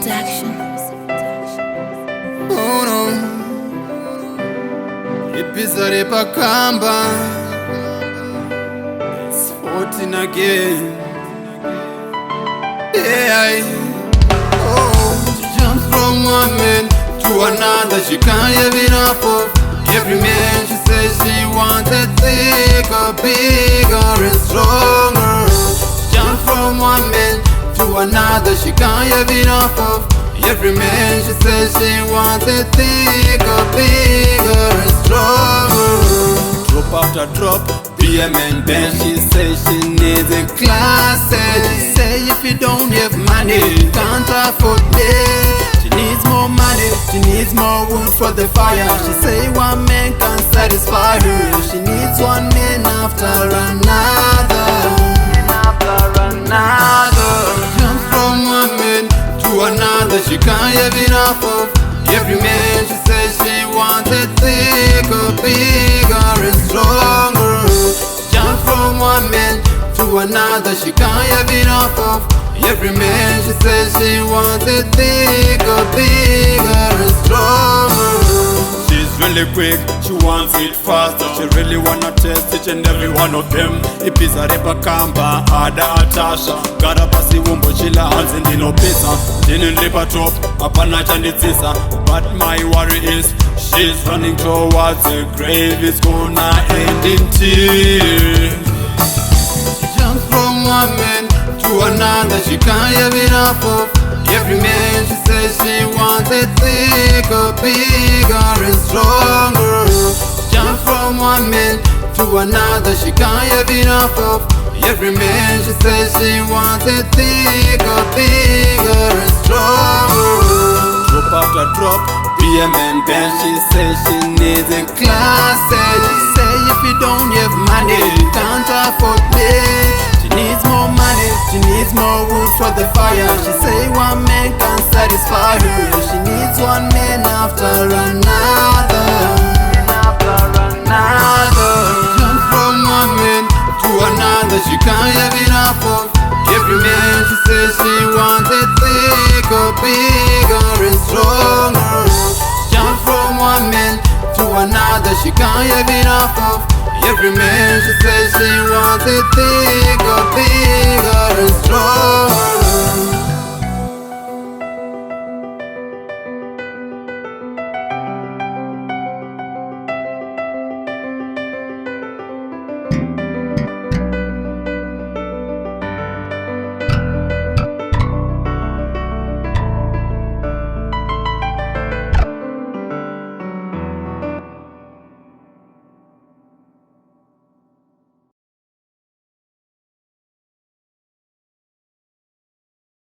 Production. Oh no, Ipizare Pakamba. It's 14 again. Yeah, she jumps from one man to another. She can't have enough of every man. She says she wants it thicker, bigger and stronger. Jumps from one man to another. She can't have enough of every man. She says she wants it thicker, bigger and stronger. Drop after drop, be a man band. She says she needs a class. She say if you don't have money, you can't afford it. She needs more money, she needs more wood for the fire. She say one man can satisfy her. She needs one man after another. Jumps from one man to another. She can't have enough of every man. She says she wants it thicker, bigger and stronger. Jumps from one man to another. She can't have enough of every man. She says she wants it thicker, bigger and stronger. She's really quick, she wants it faster. She really wanna test each and every one of them. Ipizare Pakamba, Ada Atasha. Gara pasi wumbo chila hanzi ndinopisa. Ndinilipa top, hapana chanditsisa. But my worry is, she's running towards the grave. It's gonna end in tears. She jumps from one man to another. She can't have enough of every man. She says she wants it thicker, bigger and stronger. Jump from one man to another. She can't have enough of every man. She says she wants it thicker, bigger and stronger. Drop after drop, be a man band. She says she needs a class. She say if you don't have money, you can't afford it. She needs more money, she needs more wood for the fire. She say one man can satisfy her. She needs one man after another. Jumps from one man to another. She can't have enough of every man. She says she wants it thicker, bigger and stronger. Jumps from one man to another. She can't have enough of every man. She says she wants it thicker, bigger and stronger.